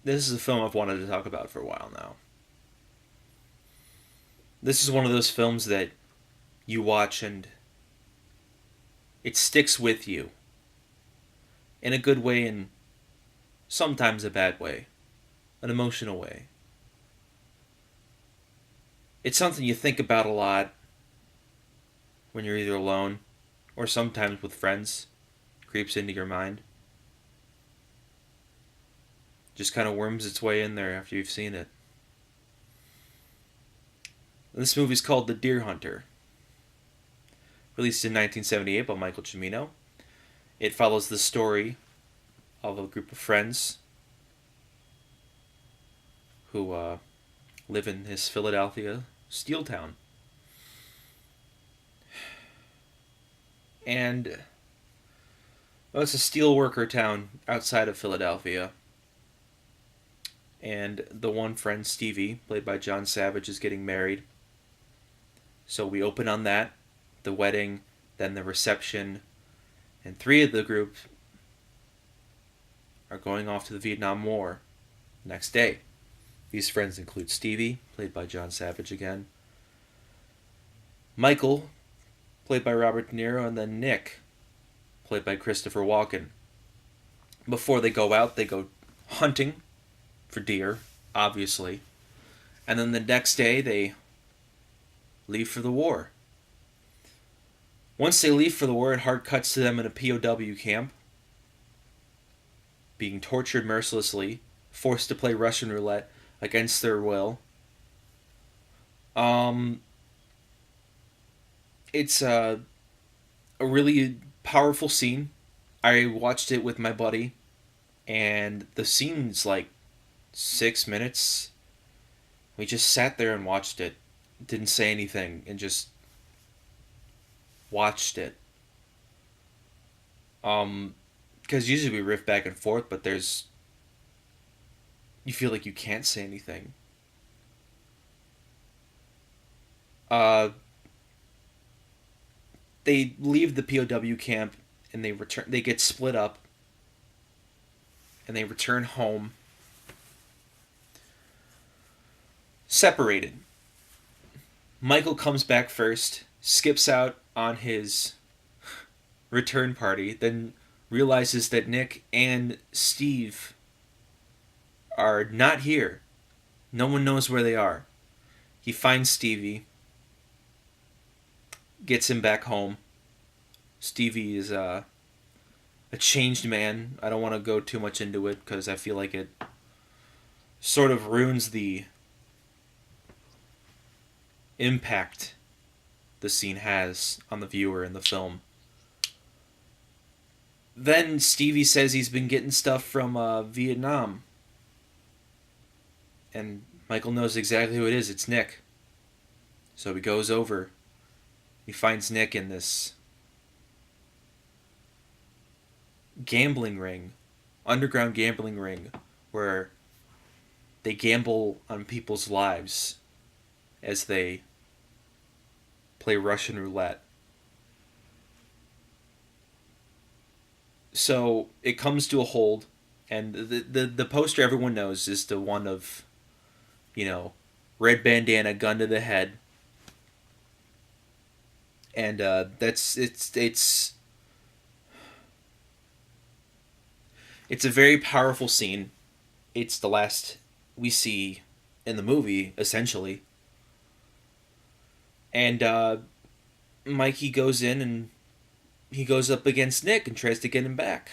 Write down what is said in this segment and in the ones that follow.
This is a film I've wanted to talk about for a while now. This is one of those films that you watch and it sticks with you in a good way and sometimes a bad way, an emotional way. It's something you think about a lot when you're either alone or sometimes with friends. It creeps into your mind. Just kind of worms its way in there after you've seen it. This movie's called The Deer Hunter, released in 1978 by Michael Cimino. It follows the story of a group of friends who live in this Philadelphia steel town. And well, it's a steel worker town outside of Philadelphia. And the one friend, Stevie, played by John Savage, is getting married. So we open on that, the wedding, then the reception, and three of the group are going off to the Vietnam War next day. These friends include Stevie, played by John Savage again, Michael, played by Robert De Niro, and then Nick, played by Christopher Walken. Before they go out, they go hunting for deer, obviously. And then the next day, they leave for the war. Once they leave for the war, it hard cuts to them in a POW camp, being tortured mercilessly, forced to play Russian roulette against their will. It's a really powerful scene. I watched it with my buddy, and the scene's like 6 minutes. We just sat there and watched it, didn't say anything, and just watched it. Because usually we riff back and forth, but you feel like you can't say anything. Uh, they leave the POW camp and they return. They get split up, and they return home separated. Michael comes back first, skips out on his return party, then realizes that Nick and Steve are not here. No one knows where they are. He finds Stevie, gets him back home. Stevie is a changed man. I don't want to go too much into it because I feel like it sort of ruins the impact the scene has on the viewer in the film. Then Stevie says he's been getting stuff from Vietnam. And Michael knows exactly who it is. It's Nick. So he goes over. He finds Nick in this gambling ring, underground gambling ring, where they gamble on people's lives as they play Russian roulette. So it comes to a hold, and the poster everyone knows is the one of, red bandana, gun to the head, and it's a very powerful scene. It's the last we see in the movie, essentially. And Mikey goes in and he goes up against Nick and tries to get him back.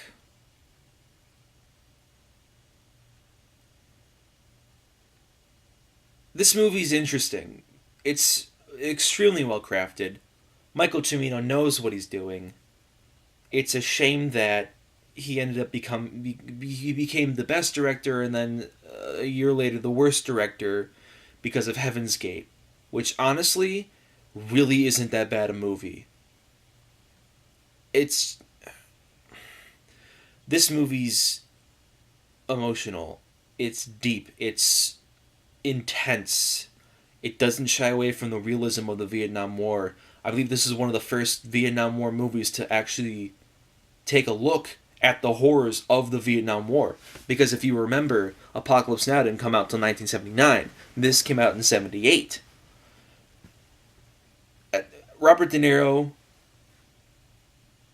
This movie's interesting. It's extremely well crafted. Michael Cimino knows what he's doing. It's a shame that he ended up he became the best director and then a year later the worst director because of Heaven's Gate, which honestly really isn't that bad a movie. It's This movie's emotional. It's deep. It's intense. It doesn't shy away from the realism of the Vietnam War. I believe this is one of the first Vietnam War movies to actually take a look at the horrors of the Vietnam War. Because if you remember, Apocalypse Now didn't come out till 1979. This came out in 78. Robert De Niro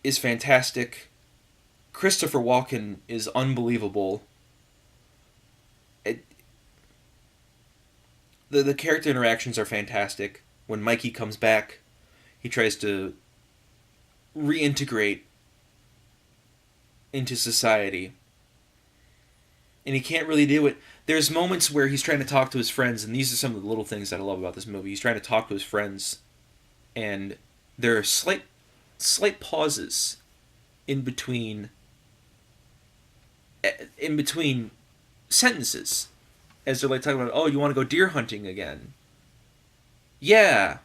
is fantastic. Christopher Walken is unbelievable. The character interactions are fantastic. When Mikey comes back, he tries to reintegrate into society. And he can't really do it. There's moments where he's trying to talk to his friends, and these are some of the little things that I love about this movie. He's trying to talk to his friends, and there are slight pauses in between sentences as they're like talking about, oh, you want to go deer hunting again? Yeah,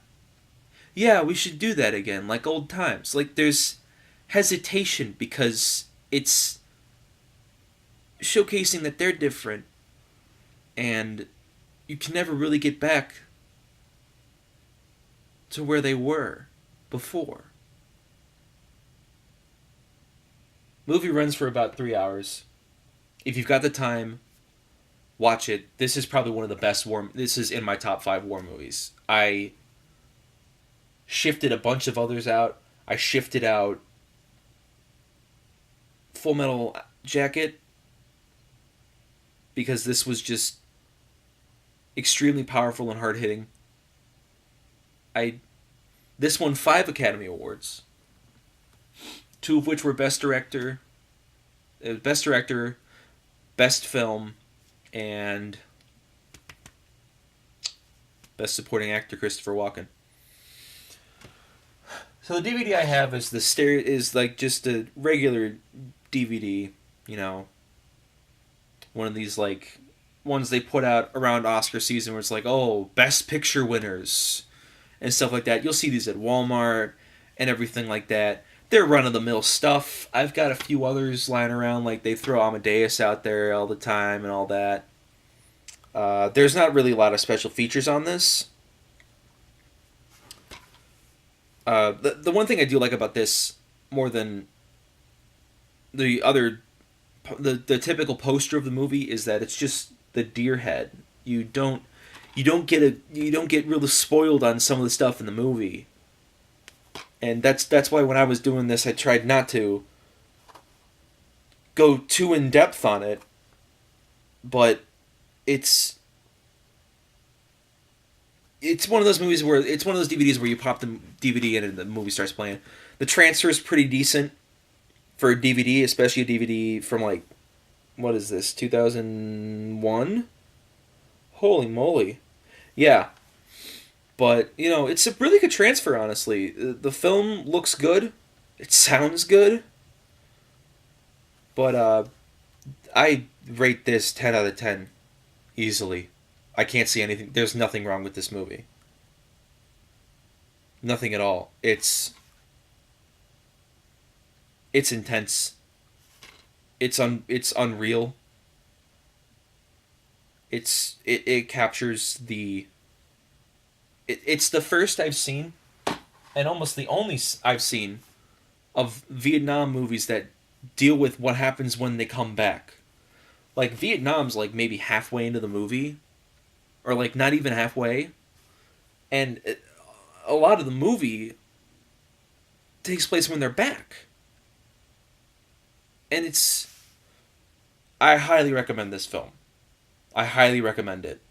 we should do that again, like old times. Like there's hesitation because it's showcasing that they're different, and you can never really get back to where they were before. Movie runs for about 3 hours. If you've got the time, watch it. This is probably one of the best war. This is in my top 5 war movies. I shifted a bunch of others out. I shifted out Full Metal Jacket because this was just extremely powerful and hard hitting. This won 5 Academy Awards, 2 of which were Best Director, Best Film, and Best Supporting Actor Christopher Walken. So the DVD I have is like just a regular DVD, one of these like ones they put out around Oscar season where it's like, oh, Best Picture winners and stuff like that. You'll see these at Walmart and everything like that. They're run-of-the-mill stuff. I've got a few others lying around, like they throw Amadeus out there all the time and all that. There's not really a lot of special features on this. The one thing I do like about this more than the typical poster of the movie is that it's just the deer head. You don't get really spoiled on some of the stuff in the movie. And that's why when I was doing this, I tried not to go too in depth on it. But it's one of those movies where it's one of those DVDs where you pop the DVD in and the movie starts playing. The transfer is pretty decent for a DVD, especially a DVD from like, what is this, 2001? Holy moly. Yeah. But, it's a really good transfer, honestly. The film looks good. It sounds good. But I rate this 10 out of 10 easily. I can't see anything. There's nothing wrong with this movie. Nothing at all. It's intense. It's unreal. It captures the... It's the first I've seen, and almost the only I've seen, of Vietnam movies that deal with what happens when they come back. Like, Vietnam's like maybe halfway into the movie, or like not even halfway, and a lot of the movie takes place when they're back. And I highly recommend this film. I highly recommend it.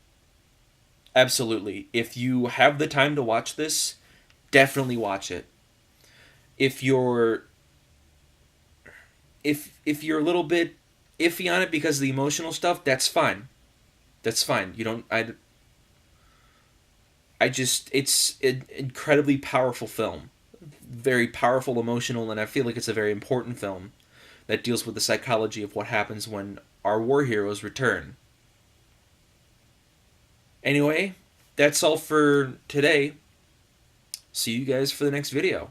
Absolutely. If you have the time to watch this, definitely watch it. If you're a little bit iffy on it because of the emotional stuff, that's fine. That's fine. It's an incredibly powerful film. Very powerful, emotional, and I feel like it's a very important film that deals with the psychology of what happens when our war heroes return. Anyway, that's all for today. See you guys for the next video.